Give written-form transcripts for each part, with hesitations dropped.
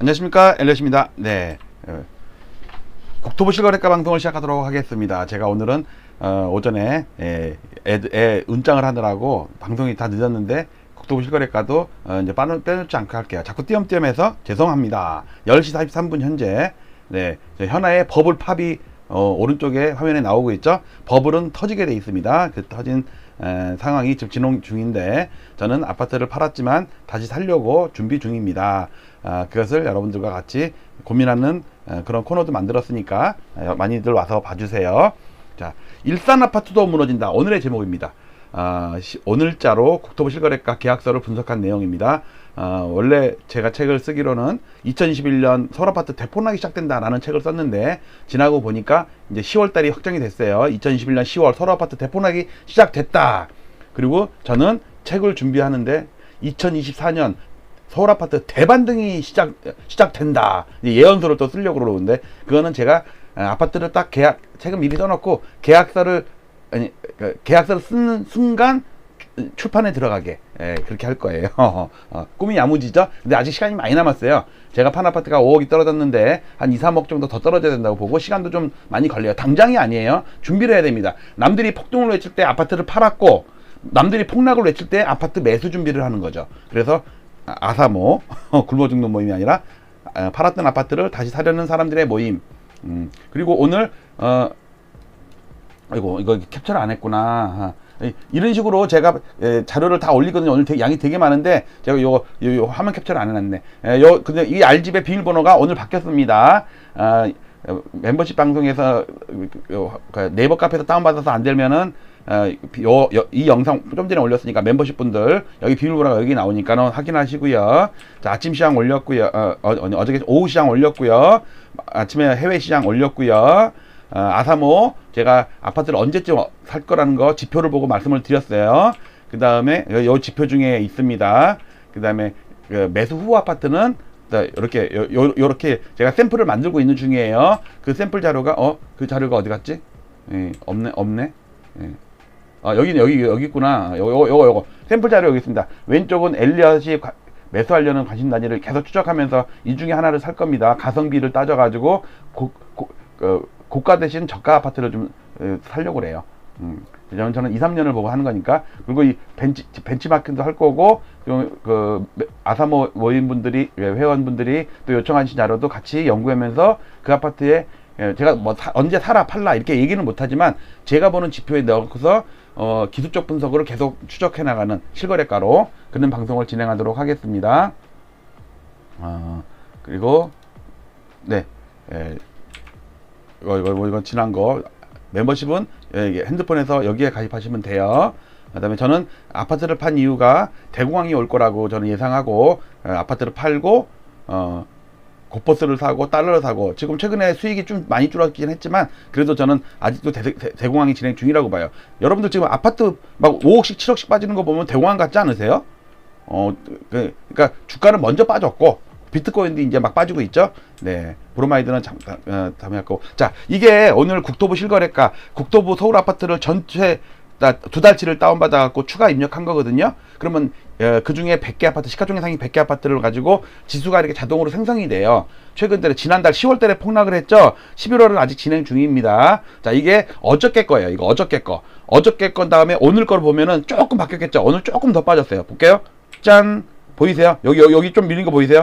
안녕하십니까, 엘리엇입니다. 네, 국토부 실거래가 방송을 시작하도록 하겠습니다. 제가 오늘은 오전에 운장을 하느라고 방송이 다 늦었는데 국토부 실거래가도 이제 빼놓지 않고 할게요. 자꾸 띄엄띄엄해서 죄송합니다. 10시 43분 현재. 네, 현아의 버블 팝이 오른쪽에 화면에 나오고 있죠. 버블은 터지게 돼 있습니다. 그 터진 상황이 지금 진행 중인데, 저는 아파트를 팔았지만 다시 살려고 준비 중입니다. 그것을 여러분들과 같이 고민하는 그런 코너도 만들었으니까 많이들 와서 봐주세요. 자, 일산 아파트도 무너진다. 오늘의 제목입니다. 오늘자로 국토부 실거래가 계약서를 분석한 내용입니다. 원래 제가 책을 쓰기로는 2021년 서울아파트 대폭락이 시작된다라는 책을 썼는데, 지나고 보니까 이제 10월달이 확정이 됐어요. 2021년 10월 서울아파트 대폭락이 시작됐다. 그리고 저는 책을 준비하는데 2024년 서울아파트 대반등이 시작된다. 예언서를 또 쓰려고 그러는데, 그거는 제가 아파트를 딱 책은 미리 써놓고 계약서를 쓰는 순간 출판에 들어가게 그렇게 할 거예요. 꿈이 야무지죠? 근데 아직 시간이 많이 남았어요. 제가 판 아파트가 5억이 떨어졌는데 한 2, 3억 정도 더 떨어져야 된다고 보고, 시간도 좀 많이 걸려요. 당장이 아니에요. 준비를 해야 됩니다. 남들이 폭등을 외칠 때 아파트를 팔았고, 남들이 폭락을 외칠 때 아파트 매수 준비를 하는 거죠. 그래서 아사모 굶어 죽는 모임이 아니라 팔았던 아파트를 다시 사려는 사람들의 모임. 그리고 오늘 아이고, 이거 캡처를 안 했구나. 이런 식으로 제가 자료를 다 올리거든요. 오늘 양이 되게 많은데 제가 요 화면 캡처를 안 해놨네. 근데 이 R집의 비밀번호가 오늘 바뀌었습니다. 멤버십 방송에서 네이버 카페에서 다운받아서 안 되면은 이 영상 좀 전에 올렸으니까 멤버십 분들 여기 비밀번호가 여기 나오니까 확인하시고요. 자, 아침 시장 올렸고요. 어저께 오후 시장 올렸고요. 아침에 해외 시장 올렸고요. 아사모 제가 아파트를 언제쯤 살 거라는 거 지표를 보고 말씀을 드렸어요. 그 다음에 요 지표 중에 있습니다. 그 다음에 매수 후 아파트는 이렇게 요렇게 제가 샘플을 만들고 있는 중이에요. 그 샘플 자료가 그 자료가 어디 갔지? 없네. 여기 있구나. 요거 샘플 자료 여기 있습니다. 왼쪽은 엘리엇이 매수하려는 관심 단위를 계속 추적하면서 이 중에 하나를 살 겁니다. 가성비를 따져가지고 고가 대신 저가 아파트를 좀 살려고 그래요. 저는 2, 3년을 보고 하는 거니까. 그리고 이 벤치마킹도 할 거고, 그리고 아사모 모임분들이, 회원분들이 또 요청하신 자료도 같이 연구하면서 그 아파트에 제가 언제 사라 팔라 이렇게 얘기는 못하지만 제가 보는 지표에 넣어서 기술적 분석을 계속 추적해 나가는 실거래가로 그런 방송을 진행하도록 하겠습니다. 그리고 이거 지난 거 멤버십은 핸드폰에서 여기에 가입하시면 돼요. 그 다음에 저는 아파트를 판 이유가 대공황이 올 거라고 저는 예상하고 아파트를 팔고 고퍼스를 사고 달러를 사고, 지금 최근에 수익이 좀 많이 줄었긴 했지만 그래도 저는 아직도 대공황이 진행 중이라고 봐요. 여러분들 지금 아파트 막 5억씩 7억씩 빠지는 거 보면 대공황 같지 않으세요? 그러니까 주가는 먼저 빠졌고 비트코인도 이제 막 빠지고 있죠. 네, 브로마이드는 다음에 할 거고. 자, 이게 오늘 국토부 실거래가, 국토부 서울 아파트를 전체 두 달치를 다운받아 갖고 추가 입력한 거거든요. 그러면 그 중에 100개 아파트, 시가총액 상위 100개 아파트를 가지고 지수가 이렇게 자동으로 생성이 돼요. 최근에 지난달 10월 달에 폭락을 했죠. 11월은 아직 진행 중입니다. 자, 이게 어저께 거예요. 이거 어저께 거. 어저께 건 다음에 오늘 거를 보면은 조금 바뀌었겠죠. 오늘 조금 더 빠졌어요. 볼게요. 짠. 보이세요? 여기 좀 밀린 거 보이세요?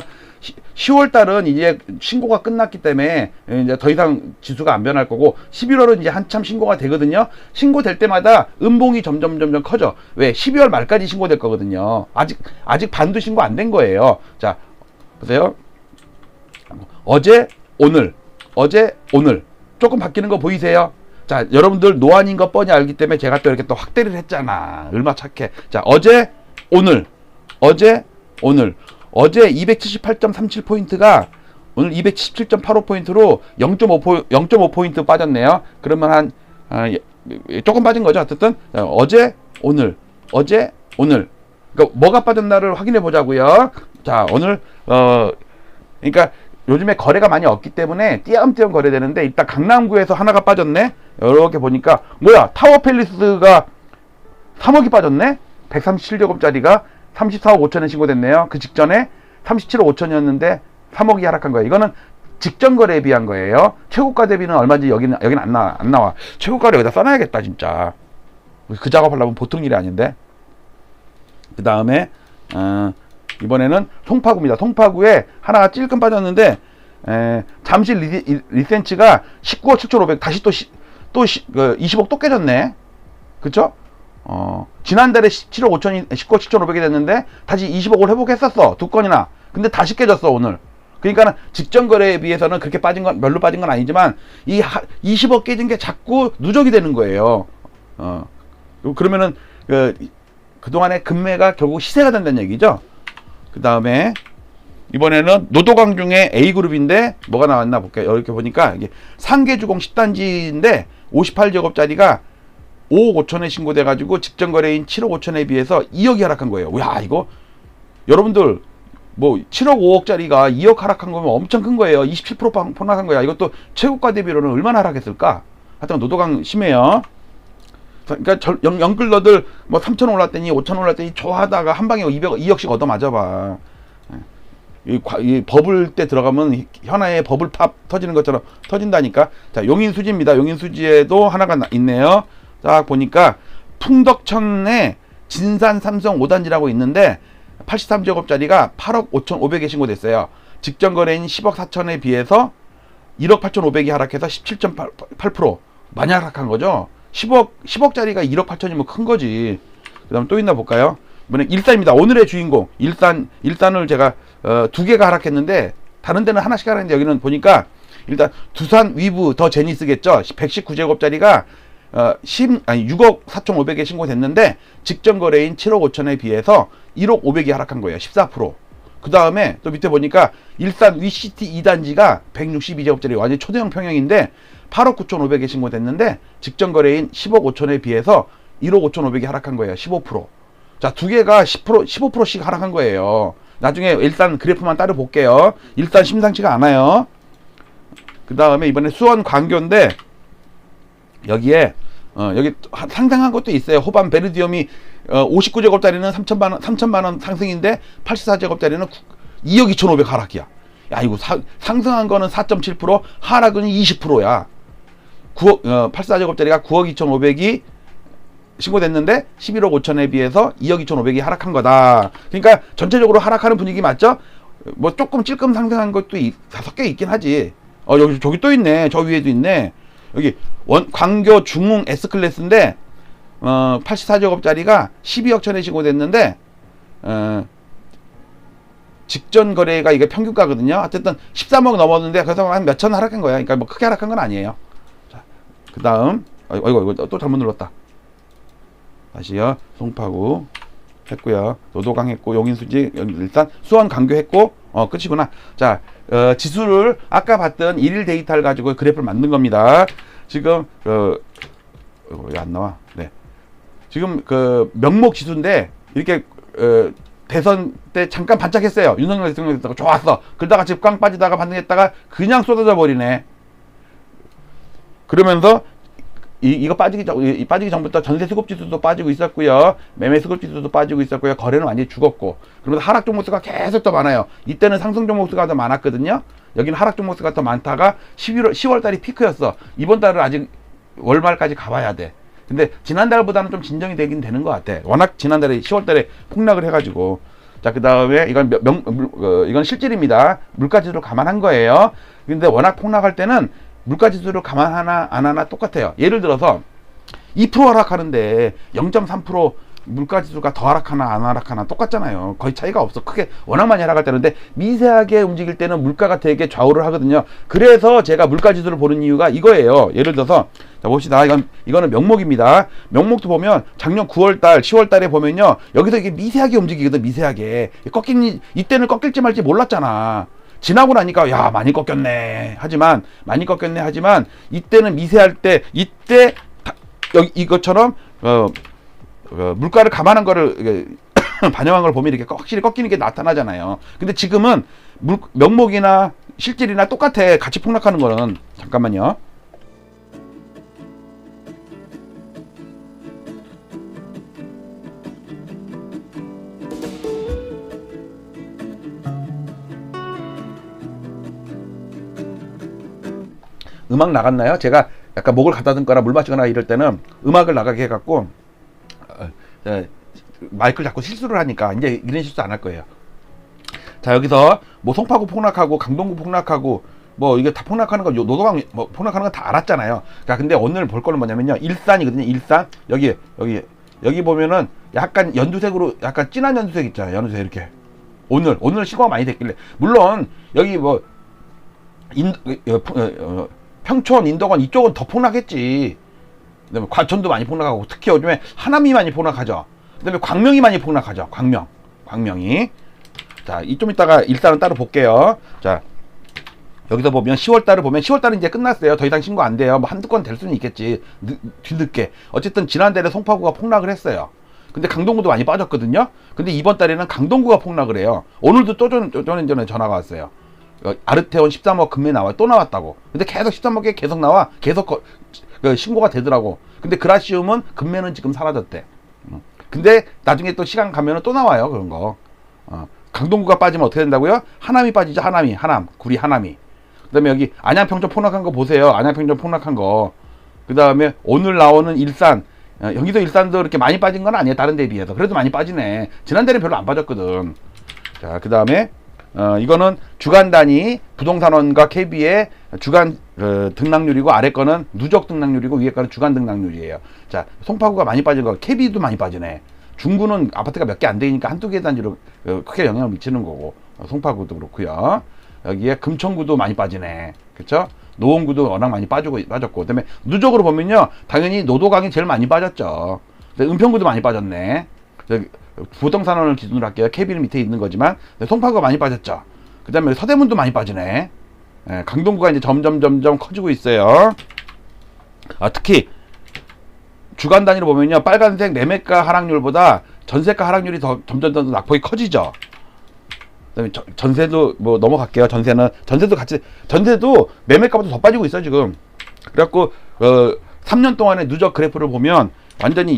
10월 달은 이제 신고가 끝났기 때문에 이제 더 이상 지수가 안 변할 거고, 11월은 이제 한참 신고가 되거든요. 신고될 때마다 음봉이 점점 커져. 왜? 12월 말까지 신고될 거거든요. 아직 반도 신고 안 된 거예요. 자, 보세요. 어제 오늘 조금 바뀌는 거 보이세요? 자, 여러분들 노안인 거 뻔히 알기 때문에 제가 또 이렇게 또 확대를 했잖아. 얼마 착해. 자, 어제 오늘 어제 278.37포인트가 오늘 277.85포인트로 0.5포인트 빠졌네요. 그러면 조금 빠진 거죠. 어쨌든 어제 오늘 그러니까 뭐가 빠졌나를 확인해 보자고요. 자, 오늘 그러니까 요즘에 거래가 많이 없기 때문에 띄엄띄엄 거래되는데, 일단 강남구에서 하나가 빠졌네. 이렇게 보니까 뭐야, 타워팰리스가 3억이 빠졌네. 137제곱짜리가 34억 5천에 신고됐네요. 그 직전에 37억 5천이었는데 3억이 하락한 거예요. 이거는 직전 거래에 비한 거예요. 최고가 대비는 얼마인지 여기는 안 나와. 최고가를 여기다 써놔야겠다 진짜. 그 작업하려면 보통 일이 아닌데. 그 다음에 이번에는 송파구입니다. 송파구에 하나가 찔끔 빠졌는데 잠시 리센치가 19억 7,500 다시 또 20억 또 깨졌네. 그쵸? 지난달에 17억 5천이 19억 7,500이 됐는데 다시 20억을 회복했었어. 두 건이나. 근데 다시 깨졌어 오늘. 그러니까 직전 거래에 비해서는 그렇게 빠진 건 별로 빠진 건 아니지만 이 20억 깨진 게 자꾸 누적이 되는 거예요. 그러면은 그동안의 금매가 결국 시세가 된다는 얘기죠. 그 다음에 이번에는 노도강 중에 A그룹인데 뭐가 나왔나 볼게요. 이렇게 보니까 이게 상계주공 10단지인데 58제곱짜리가 5억 5천에 신고돼 가지고 직전 거래인 7억 5천에 비해서 2억이 하락한 거예요. 야, 이거 여러분들 뭐 7억 5억짜리가 2억 하락한 거면 엄청 큰 거예요. 27% 폭락한 거야. 이것도 최고가 대비로는 얼마나 하락했을까? 하여튼 노도강 심해요. 그러니까 영끌러들 뭐 3천 올랐더니 5천 올랐더니 좋아하다가 한 방에 2억씩 얻어 맞아봐. 이 버블 때 들어가면 현아의 버블팝 터지는 것처럼 터진다니까. 자, 용인수지입니다. 용인수지에도 하나가 있네요. 딱 보니까 풍덕천에 진산 삼성 5단지라고 있는데 83제곱짜리가 8억 5,500에 신고됐어요. 직전 거래인 10억 4천에 비해서 1억 8,500이 하락해서 17.8% 많이 하락한 거죠. 10억짜리가 1억 8천이면 큰 거지. 그 다음 또 있나 볼까요? 이번에 일산입니다. 오늘의 주인공. 일산을 제가, 두 개가 하락했는데, 다른 데는 하나씩 하락했는데, 여기는 보니까, 일단, 두산 위브 더 제니스겠죠? 119제곱짜리가, 6억 4,500에 신고됐는데, 직전 거래인 7억 5천에 비해서 1억 500이 하락한 거예요. 14%. 그 다음에 또 밑에 보니까, 일산 위시티 2단지가 162제곱짜리 완전 초대형 평형인데, 8억 9,500에 신고됐는데 직전 거래인 10억 5천에 비해서 1억 5,500이 하락한 거예요. 15%. 자, 두 개가 10%, 15%씩 하락한 거예요. 나중에 일단 그래프만 따로 볼게요. 일단 심상치가 않아요. 그 다음에 이번에 수원 광교인데 여기에 여기 상승한 것도 있어요. 호반 베르디움이 59제곱짜리는 3천만 원 상승인데 84제곱짜리는 2억 2,500 하락이야. 야, 이거 상승한 거는 4.7%, 하락은 20%야. 84제곱짜리가 9억 2,500이 신고됐는데 11억 5천에 비해서 2억 2,500이 하락한 거다. 그러니까 전체적으로 하락하는 분위기 맞죠? 뭐 조금 찔끔 상승한 것도 다섯 개 있긴 하지. 저기 또 있네. 저 위에도 있네. 여기 광교 중흥 S클래스인데 84제곱짜리가 12억 천에 신고됐는데 직전 거래가 이게 평균가거든요. 어쨌든 13억 넘었는데 그래서 한 몇천 하락한 거야. 그러니까 뭐 크게 하락한 건 아니에요. 자, 그 다음 이거 또 잘못 눌렀다. 다시요. 송파구 했고요. 노도강 했고 용인수지 일단 수원 강교 했고 끝이구나. 자, 지수를 아까 봤던 일일 데이터를 가지고 그래프를 만든 겁니다. 지금 왜 안 나와? 네. 지금 그 명목 지수인데 이렇게 대선 때 잠깐 반짝했어요. 윤석열 대통령 됐다가 좋았어. 그러다가 집 꽝 빠지다가 반등했다가 그냥 쏟아져 버리네. 그러면서 이거 빠지기 전부터 전세 수급 지수도 빠지고 있었고요. 매매 수급 지수도 빠지고 있었고요. 거래는 완전히 죽었고. 그러면서 하락 종목 수가 계속 더 많아요. 이때는 상승 종목 수가 더 많았거든요. 여기는 하락 종목 수가 더 많다가 10월 달이 피크였어. 이번 달은 아직 월말까지 가봐야 돼. 근데 지난달보다는 좀 진정이 되긴 되는 것 같아. 워낙 지난달에 10월달에 폭락을 해가지고. 자, 그 다음에 이건 실질입니다. 물가지수를 감안한 거예요. 근데 워낙 폭락할 때는 물가지수를 감안하나 안 하나 똑같아요. 예를 들어서 2% 하락하는데 0.3% 물가지수가 더 하락하나 안 하락하나 똑같잖아요. 거의 차이가 없어. 크게 워낙 많이 하락할 때는데 미세하게 움직일 때는 물가가 되게 좌우를 하거든요. 그래서 제가 물가지수를 보는 이유가 이거예요. 예를 들어서 자 봅시다. 이거는 명목입니다. 명목도 보면 작년 9월달 10월달에 보면요 여기서 이게 미세하게 움직이거든. 미세하게 이때는 꺾일지 말지 몰랐잖아. 지나고 나니까 야 많이 꺾였네 하지만 이때는 미세할 때 이때 여기 이것처럼 물가를 감안한 거를 반영한 걸 보면 이렇게 확실히 꺾이는 게 나타나잖아요. 근데 지금은 명목이나 실질이나 똑같아. 같이 폭락하는 거는. 잠깐만요. 음악 나갔나요? 제가 약간 목을 갖다 든 거나 물 마시거나 이럴 때는 음악을 나가게 해갖고 마이크를 자꾸 실수를 하니까 이제 이런 실수 안 할 거예요. 자, 여기서 뭐 송파구 폭락하고 강동구 폭락하고 뭐 이게 다 폭락하는 거, 노도강 뭐 폭락하는 거 다 알았잖아요. 자, 근데 오늘 볼 거는 뭐냐면요, 일산이거든요. 일산. 여기 보면은 약간 연두색으로, 약간 진한 연두색 있잖아요. 연두색 이렇게. 오늘 신고가 많이 됐길래, 물론 여기 뭐 평촌, 인덕원 이쪽은 더 폭락했지. 그다음에 과천도 많이 폭락하고, 특히 요즘에 하남이 많이 폭락하죠. 그다음에 광명이 많이 폭락하죠. 광명이. 자, 이 좀 이따가 일단은 따로 볼게요. 자, 여기서 보면 10월달을 보면 10월달은 이제 끝났어요. 더 이상 신고 안 돼요. 뭐 한두 건 될 수는 있겠지. 뒤늦게. 어쨌든 지난달에 송파구가 폭락을 했어요. 근데 강동구도 많이 빠졌거든요. 근데 이번 달에는 강동구가 폭락을 해요. 오늘도 또 전에 전화가 왔어요. 아르테온 13억 금매 나와, 또 나왔다고. 근데 계속 13억에 계속 나와. 계속 신고가 되더라고. 근데 그라시움은 금매는 지금 사라졌대. 근데 나중에 또 시간 가면은 또 나와요. 그런 거. 강동구가 빠지면 어떻게 된다고요? 하남이 빠지죠. 구리 하남이. 그 다음에 여기 안양평점 폭락한 거 보세요. 안양평점 폭락한 거. 그 다음에 오늘 나오는 일산. 여기도 일산도 이렇게 많이 빠진 건 아니에요. 다른 데에 비해서. 그래도 많이 빠지네. 지난달에 별로 안 빠졌거든. 자, 그 다음에 이거는 주간 단위 부동산원과 KB의 주간 등락률이고, 아래 거는 누적 등락률이고, 위에 거는 주간 등락률이에요. 자, 송파구가 많이 빠진 거, KB도 많이 빠지네. 중구는 아파트가 몇 개 안 되니까 한두 개 단지로 크게 영향을 미치는 거고, 송파구도 그렇고요. 여기에 금천구도 많이 빠지네. 그쵸? 노원구도 워낙 많이 빠졌고, 그 다음에 누적으로 보면요, 당연히 노도강이 제일 많이 빠졌죠. 은평구도 많이 빠졌네. 부동산원을 기준으로 할게요. KB는 밑에 있는 거지만 송파구가 많이 빠졌죠. 그 다음에 서대문도 많이 빠지네. 강동구가 이제 점점 커지고 있어요. 특히 주간 단위로 보면요, 빨간색 매매가 하락률보다 전세가 하락률이 더 점점 낙폭이 커지죠. 그다음에 전세도 뭐 넘어갈게요. 전세도 같이, 전세도 매매가보다 더 빠지고 있어 지금. 그래갖고 3년 동안의 누적 그래프를 보면 완전히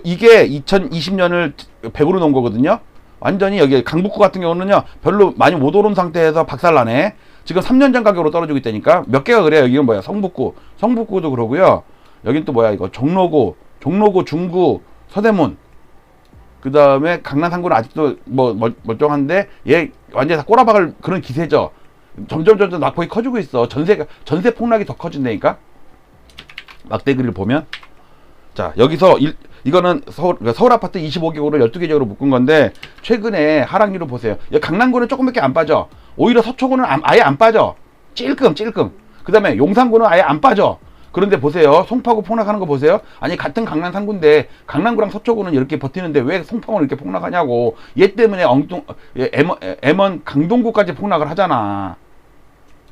이게 2020년을 100으로 놓은 거거든요. 완전히 여기 강북구 같은 경우는요, 별로 많이 못 오른 상태에서 박살나네. 지금 3년 전 가격으로 떨어지고 있다니까. 몇 개가 그래요. 여기는 뭐야, 성북구도 그러고요. 여긴 또 뭐야, 이거 종로구, 중구, 서대문. 그 다음에 강남 3구는 아직도 뭐 멀쩡한데, 얘 완전히 다 꼬라박을 그런 기세죠. 점점 낙폭이 커지고 있어. 전세 폭락이 더 커진다니까. 막대기를 보면. 자, 여기서 이거는 서울 아파트 25개구를 12개 지역으로 묶은 건데, 최근에 하락률을 보세요. 여기 강남구는 조금밖에 안 빠져. 오히려 서초구는 아예 안 빠져. 찔끔. 그 다음에 용산구는 아예 안 빠져. 그런데 보세요. 송파구 폭락하는 거 보세요. 아니, 같은 강남 3구인데 강남구랑 서초구는 이렇게 버티는데 왜 송파구는 이렇게 폭락하냐고. 얘 때문에 M1 강동구까지 폭락을 하잖아.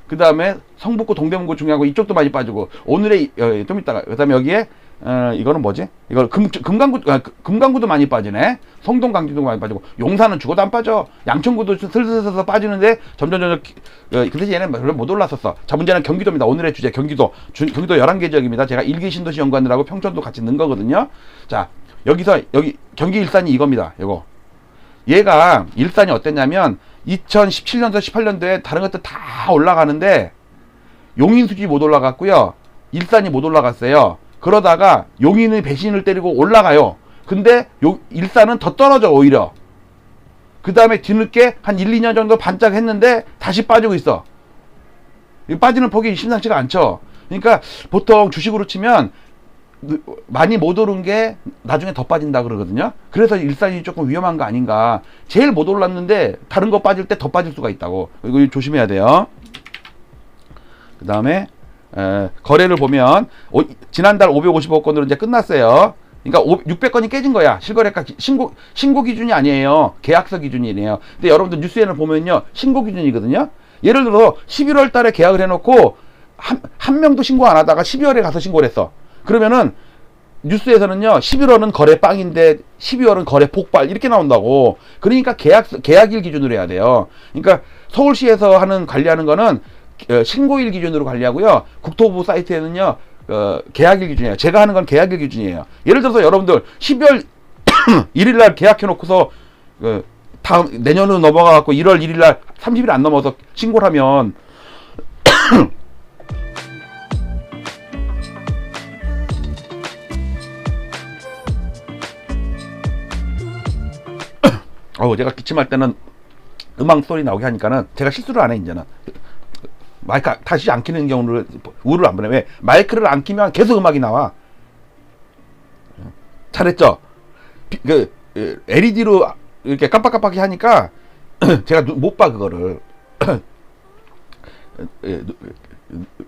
그 다음에 성북구, 동대문구 중요하고, 이쪽도 많이 빠지고, 오늘의 좀 이따가, 그 다음에 여기에 이거는 뭐지? 이거 금강구도 많이 빠지네. 성동, 강진도 많이 빠지고, 용산은 죽어도 안 빠져. 양천구도 슬슬슬 빠지는데 점점 근데 얘는 별로 못 올랐었어. 자, 문제는 경기도입니다. 오늘의 주제 경기도 11개 지역입니다. 제가 일기 신도시 연구하느라고 평촌도 같이 넣은 거거든요. 자, 여기 경기 일산이 이겁니다. 이거. 얘가 일산이 어땠냐면 2017년도 18년도에 다른 것들 다 올라가는데 용인수지 못 올라갔고요. 일산이 못 올라갔어요. 그러다가 용인의 배신을 때리고 올라가요. 근데 일산은 더 떨어져 오히려. 그 다음에 뒤늦게 한 1, 2년 정도 반짝했는데 다시 빠지고 있어. 빠지는 폭이 심상치가 않죠. 그러니까 보통 주식으로 치면 많이 못 오른 게 나중에 더 빠진다 그러거든요. 그래서 일산이 조금 위험한 거 아닌가. 제일 못 올랐는데 다른 거 빠질 때 더 빠질 수가 있다고. 이거 조심해야 돼요. 그 다음에 거래를 보면 지난달 555건으로 이제 끝났어요. 그러니까 600건이 깨진 거야. 실거래가 신고 기준이 아니에요. 계약서 기준이에요. 근데 여러분들 뉴스에는 보면요, 신고 기준이거든요. 예를 들어 11월 달에 계약을 해놓고 한 명도 신고 안 하다가 12월에 가서 신고를 했어. 그러면은 뉴스에서는요, 11월은 거래 빵인데 12월은 거래 폭발 이렇게 나온다고. 그러니까 계약일 기준으로 해야 돼요. 그러니까 서울시에서 관리하는 거는 신고일 기준으로 관리하고요. 국토부 사이트에는요, 계약일 기준이에요. 제가 하는 건 계약일 기준이에요. 예를 들어서 여러분들 12월 1일날 계약해놓고서 다음 내년으로 넘어가갖고 1월 1일날 30일 안 넘어서 신고를 하면 제가 기침할 때는 음악 소리 나오게 하니까는 제가 실수를 안 해, 이제는. 마이크 다시 안 키는 경우를, 우를 안 보내. 왜? 마이크를 안 키면 계속 음악이 나와. 잘했죠? LED로 이렇게 깜빡깜빡이 하니까 제가 못 봐, 그거를.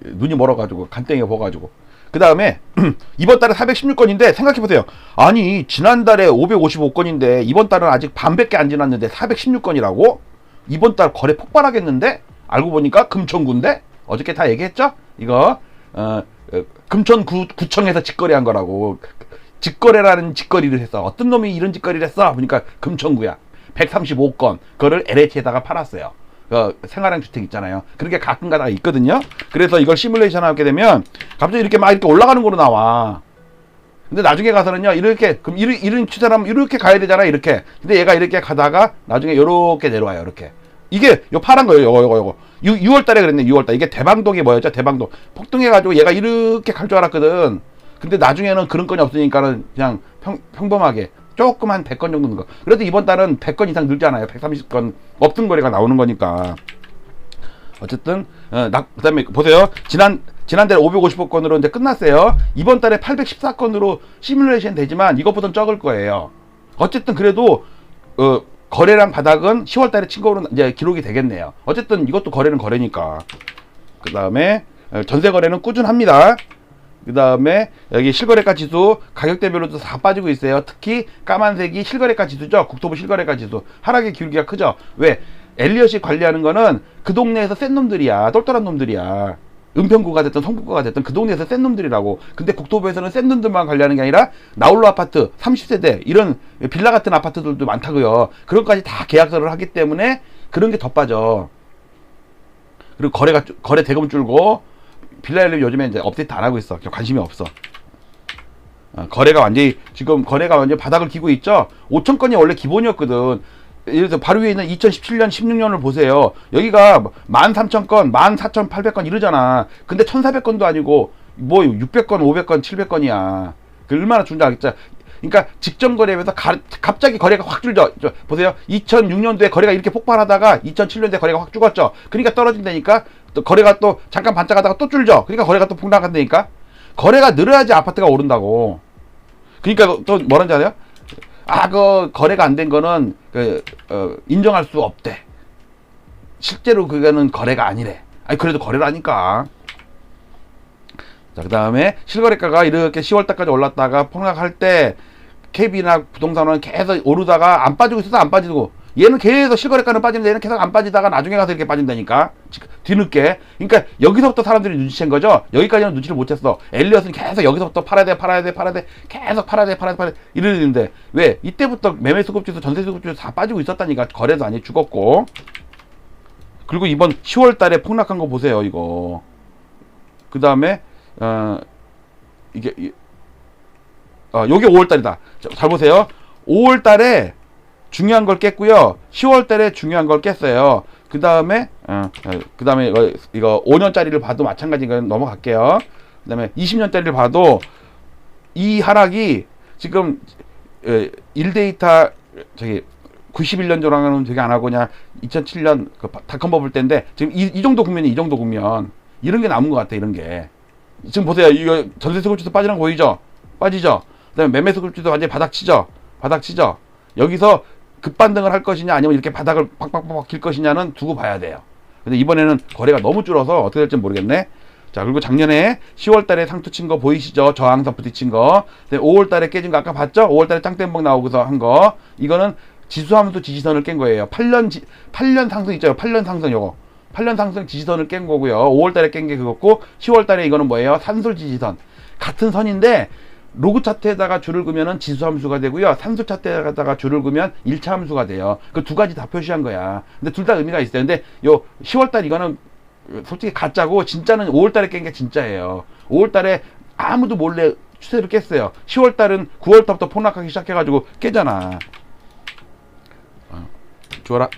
눈이 멀어가지고, 간땡이가 보가지고. 그 다음에, 이번 달에 416건인데, 생각해보세요. 아니, 지난달에 555건인데, 이번 달은 아직 반밖에 안 지났는데, 416건이라고? 이번 달 거래 폭발하겠는데? 알고 보니까 금천구인데? 어저께 다 얘기했죠? 이거, 금천구청에서 직거래한 거라고. 직거래라는 직거래를 했어. 어떤 놈이 이런 직거래를 했어? 보니까 금천구야. 135건. 그거를 LH에다가 팔았어요. 생활형 주택 있잖아요. 그렇게 가끔 가다가 있거든요. 그래서 이걸 시뮬레이션 하게 되면 갑자기 이렇게 막 이렇게 올라가는 거로 나와. 근데 나중에 가서는요, 이렇게, 그럼 이런 추세라면 이렇게 가야 되잖아, 이렇게. 근데 얘가 이렇게 가다가 나중에 요렇게 내려와요, 이렇게. 이게 요 파란 거예요, 요거. 6월 달에 그랬네, 6월 달. 이게 대방동이 뭐였죠? 대방동. 폭등해가지고 얘가 이렇게 갈 줄 알았거든. 근데 나중에는 그런 건이 없으니까는 그냥 평범하게. 조금 한 100건 정도 는 거. 그래도 이번 달은 100건 이상 늘잖아요. 130건 없던 거래가 나오는 거니까. 어쨌든 그다음에 보세요. 지난달에 555건으로 이제 끝났어요. 이번 달에 814건으로 시뮬레이션 되지만 이것보다는 적을 거예요. 어쨌든 그래도 거래량 바닥은 10월 달에 친 거로 이제 기록이 되겠네요. 어쨌든 이것도 거래는 거래니까. 그다음에 전세 거래는 꾸준합니다. 그 다음에 여기 실거래가 지수 가격대별로도 다 빠지고 있어요. 특히 까만색이 실거래가 지수죠. 국토부 실거래가 지수. 하락의 기울기가 크죠. 왜? 엘리엇이 관리하는 거는 그 동네에서 센 놈들이야. 똘똘한 놈들이야. 은평구가 됐든 성북구가 됐든 그 동네에서 센 놈들이라고. 근데 국토부에서는 센 놈들만 관리하는 게 아니라 나홀로 아파트 30세대 이런 빌라 같은 아파트들도 많다고요. 그런 것까지 다 계약서를 하기 때문에 그런 게 더 빠져. 그리고 거래 대금 줄고 빌라엘리 요즘에 이제 업데이트 안 하고 있어. 관심이 없어. 거래가 완전히 바닥을 기고 있죠. 5천 건이 원래 기본이었거든. 예를 들어서 바로 위에 있는 2017년, 16년을 보세요. 여기가 13,000건, 14,800건 이러잖아. 근데 1,400건도 아니고 뭐 600건, 500건, 700건이야. 그 얼마나 준다 하겠죠. 그러니까 직전 거래에서 갑자기 거래가 확 줄죠. 보세요. 2006년도에 거래가 이렇게 폭발하다가 2007년도에 거래가 확 죽었죠. 그러니까 떨어진다니까. 또 거래가 또 잠깐 반짝하다가 또 줄죠. 그러니까 거래가 또 폭락한다니까. 거래가 늘어야지 아파트가 오른다고. 그러니까 또 뭐라는지 알아요? 그 거래가 안 된 거는 인정할 수 없대. 실제로 그거는 거래가 아니래. 아니 그래도 거래라니까. 자, 그 다음에 실거래가가 이렇게 10월달까지 올랐다가 폭락할 때 KB나 부동산은 계속 오르다가 안 빠지고 있어서 안 빠지고, 얘는 계속 실거래가는 빠지는데 얘는 계속 안 빠지다가 나중에 가서 이렇게 빠진다니까. 뒤늦게. 그러니까 여기서부터 사람들이 눈치챈 거죠. 여기까지는 눈치를 못 챘어. 엘리엇은 계속 여기서부터 팔아야 돼 계속 팔아야 돼 이러는데 왜? 이때부터 매매 수급지수, 전세 수급지수 다 빠지고 있었다니까. 거래도 아니 죽었고. 그리고 이번 10월 달에 폭락한 거 보세요, 이거. 그 다음에 요게 5월 달이다. 잘 보세요. 5월 달에 중요한 걸 깼고요. 10월 달에 중요한 걸 깼어요. 그 다음에 이거 5년짜리를 봐도 마찬가지니까 넘어갈게요. 그 다음에 20년짜리를 봐도 이 하락이 지금 1데이터 91년 조랑은 되게 안 하고 그냥 2007년 그 닷컴 버블 때인데 지금 이 정도 국면이 이 정도 국면 이런 게 남은 것 같아. 이런 게 지금 보세요. 이거 전세 수급지수 빠지는 거 보이죠? 빠지죠. 그다음에 매매 수급지수 완전히 바닥치죠. 여기서 급반등을 할 것이냐 아니면 이렇게 바닥을 팍팍팍 길 것이냐는 두고 봐야 돼요. 근데 이번에는 거래가 너무 줄어서 어떻게 될지 모르겠네. 자, 그리고 작년에 10월 달에 상투 친 거 보이시죠? 저항선 부딪힌 거. 5월 달에 깨진 거 아까 봤죠? 5월 달에 짱땜봉 나오고서 한 거. 이거는 지수함수 지지선을 깬 거예요. 8년 상승 있죠? 8년 상승 요거. 8년 상승 지지선을 깬 거고요. 5월 달에 깬 게 그거고 10월 달에 이거는 뭐예요? 산술 지지선. 같은 선인데 로그 차트에다가 줄을 그면은 지수 함수가 되고요. 산술 차트에다가 줄을 그면 1차 함수가 돼요. 그 두 가지 다 표시한 거야. 근데 둘 다 의미가 있어요. 근데 요 10월 달 이거는 솔직히 가짜고 진짜는 5월 달에 깬 게 진짜예요. 5월 달에 아무도 몰래 추세를 깼어요. 10월 달은 9월 달부터 폭락하기 시작해가지고 깨잖아. 좋아라.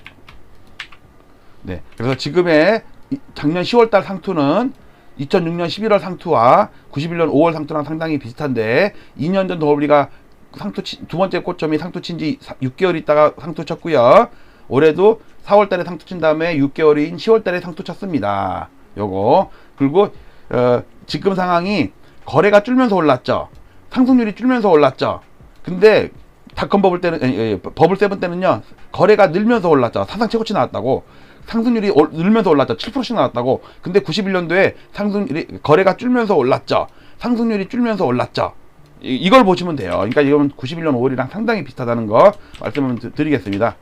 네. 그래서 지금의 작년 10월 달 상투는 2006년 11월 상투와 91년 5월 상투랑 상당히 비슷한데 2년 전 더블리가 두 번째 고점이 상투 친지 6개월 있다가 상투 쳤고요. 올해도 4월 달에 상투 친 다음에 6개월인 10월 달에 상투 쳤습니다. 요거. 그리고 지금 상황이 거래가 줄면서 올랐죠. 상승률이 줄면서 올랐죠. 근데 닷컴 버블 때는 버블 세븐 때는요. 거래가 늘면서 올랐죠. 사상 최고치 나왔다고. 상승률이 늘면서 올랐죠. 7%씩 나왔다고. 근데 91년도에 상승률이 거래가 줄면서 올랐죠. 상승률이 줄면서 올랐죠. 이걸 보시면 돼요. 그러니까 이건 91년 5월이랑 상당히 비슷하다는 거 말씀을 드리겠습니다.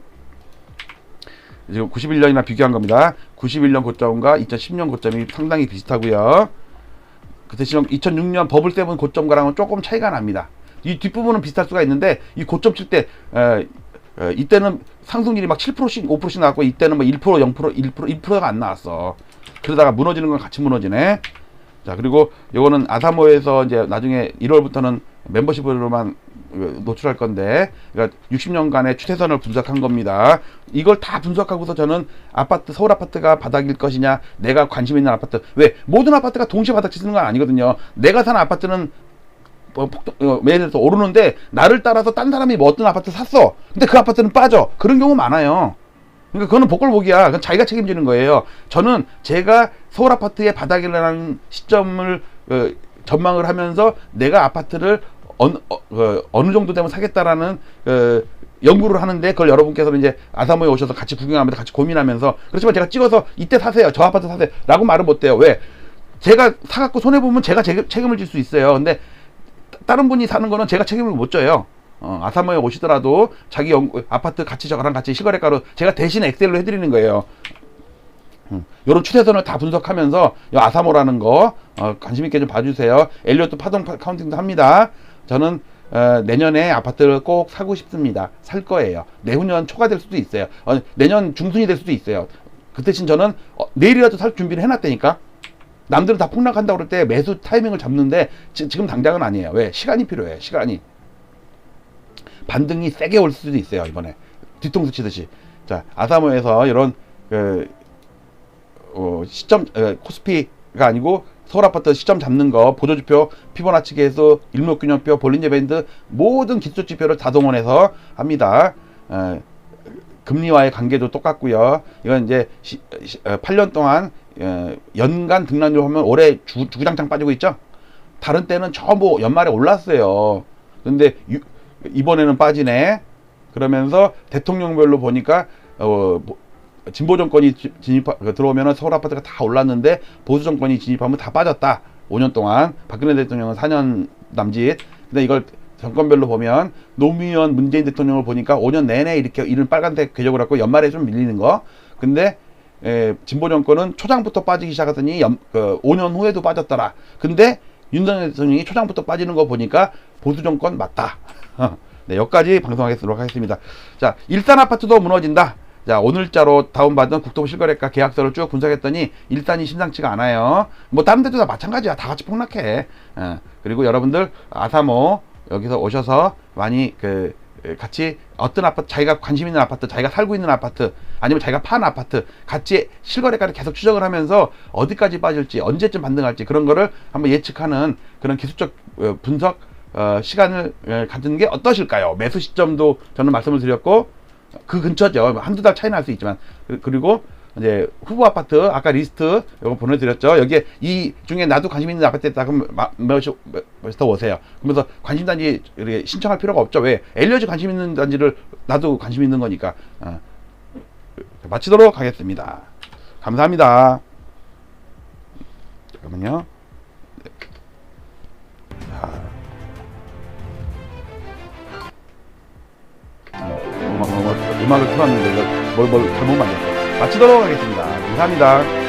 지금 91년이나 비교한 겁니다. 91년 고점과 2010년 고점이 상당히 비슷하고요. 그 대신 2006년 버블 세븐 고점과랑은 조금 차이가 납니다. 이 뒷부분은 비슷할 수가 있는데 이 고점 칠 때 이때는 상승률이 막 7%씩 5%씩 나왔고 이때는 뭐 1% 0% 1%가 안 나왔어. 그러다가 무너지는 건 같이 무너지네. 자, 그리고 요거는 아사모에서 이제 나중에 1월부터는 멤버십으로만 노출할 건데, 그러니까 60년간의 추세선을 분석한 겁니다. 이걸 다 분석하고서 저는 서울 아파트가 바닥일 것이냐, 내가 관심 있는 아파트, 왜 모든 아파트가 동시에 바닥 치는 건 아니거든요. 내가 사는 아파트는 예를 들어서 오르는데 나를 따라서 딴 사람이 뭐 어떤 아파트 샀어. 근데 그 아파트는 빠져. 그런 경우 많아요. 그러니까 그거는 복골복이야. 그건 자기가 책임지는 거예요. 저는 제가 서울 아파트의 바닥이라는 시점을 전망을 하면서 내가 아파트를 어느 정도 되면 사겠다라는 연구를 하는데, 그걸 여러분께서는 이제 아사모에 오셔서 같이 구경하면서 같이 고민하면서, 그렇지만 제가 찍어서 이때 사세요, 저 아파트 사세요 라고 말은 못해요. 왜? 제가 사갖고 손해보면 제가 책임을 질 수 있어요. 근데 다른 분이 사는 거는 제가 책임을 못 져요. 아사모에 오시더라도 자기 아파트 같이 저랑 같이 실거래가로 제가 대신 엑셀로 해드리는 거예요. 요런 추세선을 다 분석하면서 아사모라는 거 관심 있게 좀 봐주세요. 엘리어트 파동 카운팅도 합니다. 저는 내년에 아파트를 꼭 사고 싶습니다. 살 거예요. 내후년 초가 될 수도 있어요. 내년 중순이 될 수도 있어요. 그 대신 저는 내일이라도 살 준비를 해놨다니까. 남들은 다 폭락한다고 그럴 때 매수 타이밍을 잡는데 지금 당장은 아니에요. 왜? 시간이 필요해. 시간이. 반등이 세게 올 수도 있어요. 이번에 뒤통수 치듯이. 자, 아사모에서 이런 시점 코스피가 아니고 서울 아파트 시점 잡는 거, 보조지표, 피보나치 계수, 일목균형표, 볼린저 밴드 모든 기초 지표를 다 동원해서 합니다. 금리와의 관계도 똑같고요. 이건 이제 8년 동안 연간 등락률 하면 올해 주구장창 빠지고 있죠. 다른 때는 전부 연말에 올랐어요. 근데 이번에는 빠지네. 그러면서 대통령별로 보니까 진보 정권이 들어오면은 서울 아파트가 다 올랐는데 보수 정권이 진입하면 다 빠졌다. 5년 동안 박근혜 대통령은 4년 남짓. 근데 이걸 정권별로 보면 노무현 문재인 대통령을 보니까 5년 내내 이렇게 이런 빨간색 궤적을 갖고 연말에 좀 밀리는 거. 근데 진보 정권은 초장부터 빠지기 시작하더니 5년 후에도 빠졌더라. 근데 윤석열 대통령이 초장부터 빠지는 거 보니까 보수 정권 맞다. 네, 여기까지 방송하도록 하겠습니다. 자, 일산 아파트도 무너진다. 자, 오늘자로 다운받은 국토부 실거래가 계약서를 쭉 분석했더니 일산이 심상치가 않아요. 뭐 다른 데도 다 마찬가지야. 다 같이 폭락해. 그리고 여러분들 아사모 여기서 오셔서 많이 같이 어떤 아파트, 자기가 관심 있는 아파트, 자기가 살고 있는 아파트, 아니면 자기가 파는 아파트 같이 실거래가를 계속 추적을 하면서 어디까지 빠질지, 언제쯤 반등할지 그런 거를 한번 예측하는 그런 기술적 분석 시간을 갖는 게 어떠실까요? 매수 시점도 저는 말씀을 드렸고, 그 근처죠. 한두 달 차이 날 수 있지만. 그리고 이제 후보 아파트 아까 리스트 이거 보내드렸죠. 여기에 이 중에 나도 관심 있는 아파트에 있다 그러면 몇더 오세요. 그러면서 관심 단지 신청할 필요가 없죠. 왜? 엘리어즈 관심 있는 단지를 나도 관심 있는 거니까. 마치도록 하겠습니다. 감사합니다. 잠깐만요. 음악을 틀었는데 이거 뭘 잘못 만들었어. 마치도록 하겠습니다. 감사합니다.